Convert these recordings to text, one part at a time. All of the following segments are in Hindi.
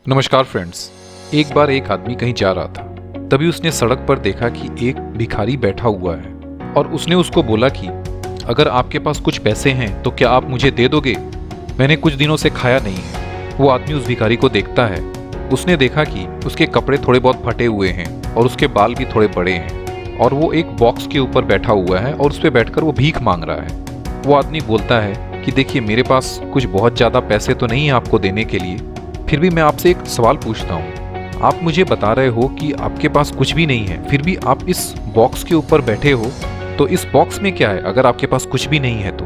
नमस्कार फ्रेंड्स। एक बार एक आदमी कहीं जा रहा था, तभी उसने सड़क पर देखा कि एक भिखारी बैठा हुआ है और उसने उसको बोला कि अगर आपके पास कुछ पैसे हैं तो क्या आप मुझे दे दोगे? मैंने कुछ दिनों से खाया नहीं है। वो आदमी उस भिखारी को देखता है। उसने देखा कि उसके कपड़े थोड़े बहुत फटे हुए हैं और उसके बाल भी थोड़े बड़े हैं और वो एक बॉक्स के ऊपर बैठा हुआ है और उस पर बैठकर वो भीख मांग रहा है। वो आदमी बोलता है कि देखिए, मेरे पास कुछ बहुत ज़्यादा पैसे तो नहीं है आपको देने के लिए, फिर भी मैं आपसे एक सवाल पूछता हूँ। आप मुझे बता रहे हो कि आपके पास कुछ भी नहीं है, फिर भी आप इस बॉक्स के ऊपर बैठे हो, तो इस बॉक्स में क्या है अगर आपके पास कुछ भी नहीं है तो?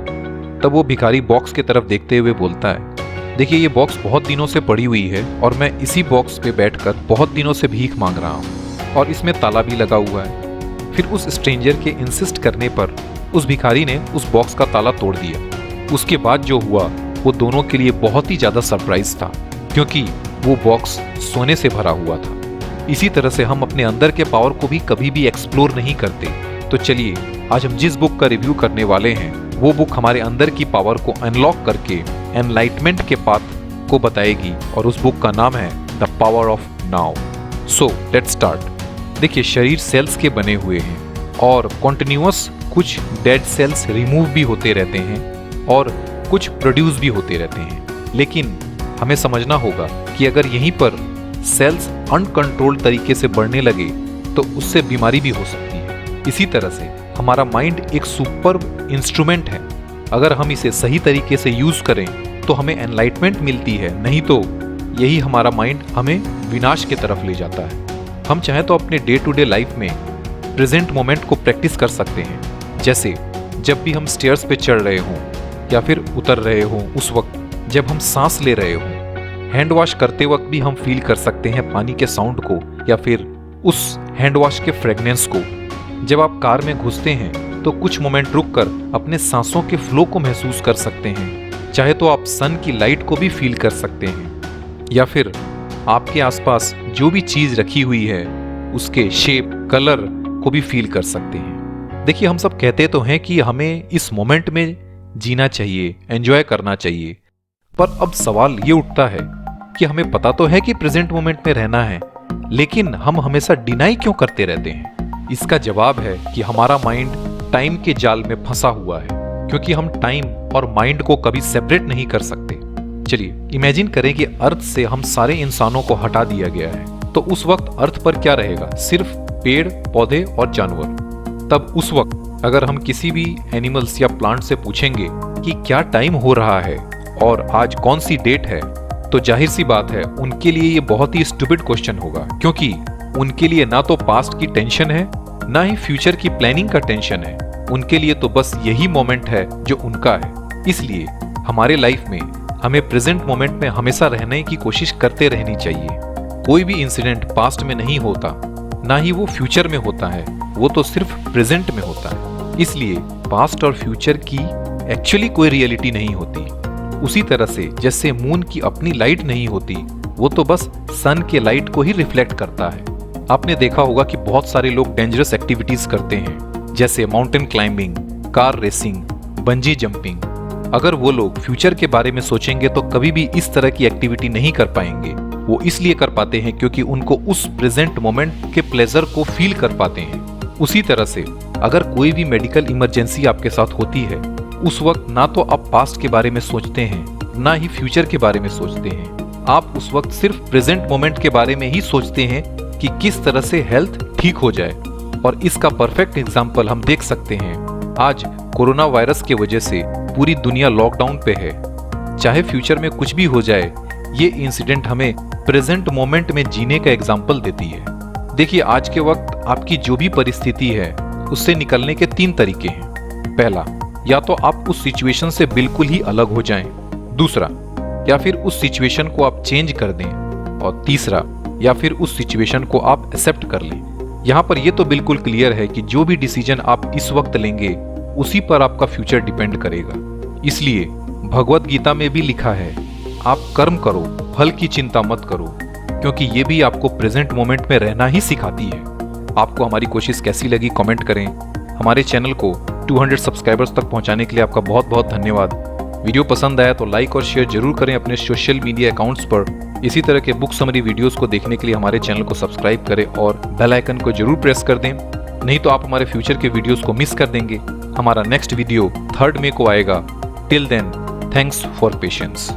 तब वो भिखारी बॉक्स की तरफ देखते हुए बोलता है, देखिए ये बॉक्स बहुत दिनों से पड़ी हुई है और मैं इसी बॉक्स पे बैठकर बहुत दिनों से भीख मांग रहा हूँ और इसमें ताला भी लगा हुआ है। फिर उस स्ट्रेंजर के इंसिस्ट करने पर उस भिखारी ने उस बॉक्स का ताला तोड़ दिया। उसके बाद जो हुआ वो दोनों के लिए बहुत ही ज़्यादा सरप्राइज था, क्योंकि वो बॉक्स सोने से भरा हुआ था। इसी तरह से हम अपने अंदर के पावर को भी कभी भी एक्सप्लोर नहीं करते। तो चलिए, आज हम जिस बुक का रिव्यू करने वाले हैं वो बुक हमारे अंदर की पावर को अनलॉक करके एनलाइटमेंट के पाथ को बताएगी और उस बुक का नाम है the power of now. So let's start. देखिए, शरीर सेल्स के बने हुए हैं और कॉन्टिन्यूअस कुछ डेड सेल्स रिमूव भी होते रहते हैं और कुछ प्रोड्यूस भी होते रहते हैं। लेकिन हमें समझना होगा कि अगर यहीं पर सेल्स अनकंट्रोल्ड तरीके से बढ़ने लगे तो उससे बीमारी भी हो सकती है। इसी तरह से हमारा माइंड एक सुपर इंस्ट्रूमेंट है। अगर हम इसे सही तरीके से यूज करें तो हमें एनलाइटमेंट मिलती है, नहीं तो यही हमारा माइंड हमें विनाश की तरफ ले जाता है। हम चाहे तो अपने डे टू डे लाइफ में प्रेजेंट मोमेंट को प्रैक्टिस कर सकते हैं। जैसे जब भी हम स्टेयर्स पे चढ़ रहे हों या फिर उतर रहे हों, उस वक्त जब हम सांस ले रहे हों, हैंड वॉश करते वक्त भी हम फील कर सकते हैं पानी के साउंड को या फिर उस हैंड वॉश के फ्रेगनेंस को। जब आप कार में घुसते हैं तो कुछ मोमेंट रुककर अपने सांसों के फ्लो को महसूस कर सकते हैं। चाहे तो आप सन की लाइट को भी फील कर सकते हैं या फिर आपके आसपास जो भी चीज रखी हुई है उसके शेप, कलर को भी फील कर सकते हैं। देखिए, हम सब कहते तो हैं कि हमें इस मोमेंट में जीना चाहिए, एंजॉय करना चाहिए, पर अब सवाल ये उठता है कि हमें पता तो है कि प्रेजेंट मोमेंट में रहना है, लेकिन हम हमेशा डिनाई क्यों करते रहते हैं? इसका जवाब है कि हमारा माइंड टाइम के जाल में फंसा हुआ है, क्योंकि हम टाइम और माइंड को कभी सेपरेट नहीं कर सकते। चलिए इमेजिन करें कि अर्थ से हम सारे इंसानों को हटा दिया गया है, तो उस वक्त अर्थ पर क्या रहेगा? सिर्फ पेड़, पौधे और जानवर। तब उस वक्त अगर हम किसी भी एनिमल्स या प्लांट से पूछेंगे कि क्या टाइम हो रहा है और आज कौन सी डेट है, तो जाहिर सी बात है उनके लिए ये बहुत ही स्टूपिड क्वेश्चन होगा, क्योंकि उनके लिए ना तो पास्ट की टेंशन है ना ही फ्यूचर की प्लानिंग का टेंशन है। उनके लिए तो बस यही मोमेंट है जो उनका है। इसलिए हमारे लाइफ में हमें प्रेजेंट मोमेंट में हमेशा रहने की कोशिश करते रहनी चाहिए। कोई भी इंसिडेंट पास्ट में नहीं होता, ना ही वो फ्यूचर में होता है, वो तो सिर्फ प्रेजेंट में होता है। इसलिए पास्ट और फ्यूचर की एक्चुअली कोई रियलिटी नहीं होती। उसी तरह से जैसे मून की अपनी लाइट नहीं होती, वो तो बस सन के लाइट को ही रिफ्लेक्ट करता है। आपने देखा होगा कि बहुत सारे लोग डेंजरस एक्टिविटीज करते हैं, जैसे mountain climbing, car racing, bungee jumping. अगर वो लोग फ्यूचर के बारे में सोचेंगे तो कभी भी इस तरह की एक्टिविटी नहीं कर पाएंगे। वो इसलिए कर पाते हैं क्योंकि उनको उस प्रेजेंट मोमेंट के प्लेजर को फील कर पाते हैं। उसी तरह से अगर कोई भी मेडिकल इमरजेंसी आपके साथ होती है, उस वक्त ना तो आप पास्ट के बारे में सोचते हैं ना ही फ्यूचर के बारे में सोचते हैं। आप उस वक्त सिर्फ प्रेजेंट मोमेंट के बारे में ही सोचते हैं कि किस तरह से हेल्थ ठीक हो जाए। और इसका परफेक्ट एग्जाम्पल हम देख सकते हैं। आज कोरोना वायरस के वजह से पूरी दुनिया लॉकडाउन पे है। चाहे फ्यूचर में कुछ भी हो जाए, ये इंसिडेंट हमें प्रेजेंट मोमेंट में जीने का एग्जाम्पल देती है। देखिए, आज के वक्त आपकी जो भी परिस्थिति है उससे निकलने के 3 तरीके हैं। पहला, या तो आप उस सिचुएशन से बिल्कुल ही अलग हो जाएं। दूसरा, या फिर उस सिचुएशन को आप चेंज कर दें। और तीसरा, या फिर उस सिचुएशन को आप एक्सेप्ट कर लें। यहाँ पर यह तो बिल्कुल क्लियर है कि जो भी डिसीजन आप इस वक्त लेंगे उसी पर आपका फ्यूचर डिपेंड करेगा। इसलिए भगवत गीता में भी लिखा है, आप कर्म करो, फल की चिंता मत करो, क्योंकि ये भी आपको प्रेजेंट मोमेंट में रहना ही सिखाती है। आपको हमारी कोशिश कैसी लगी कमेंट करें। हमारे चैनल को 200 सब्सक्राइबर्स तक पहुंचाने के लिए आपका बहुत बहुत धन्यवाद। वीडियो पसंद आया तो लाइक और शेयर जरूर करें अपने सोशल मीडिया अकाउंट्स पर इसी तरह के बुक समरी वीडियोस को देखने के लिए हमारे चैनल को सब्सक्राइब करें और बेल आइकन को जरूर प्रेस कर दें, नहीं तो आप हमारे फ्यूचर के वीडियोस को मिस कर देंगे। हमारा नेक्स्ट वीडियो 3 मई को आएगा। Till then, thanks for patience.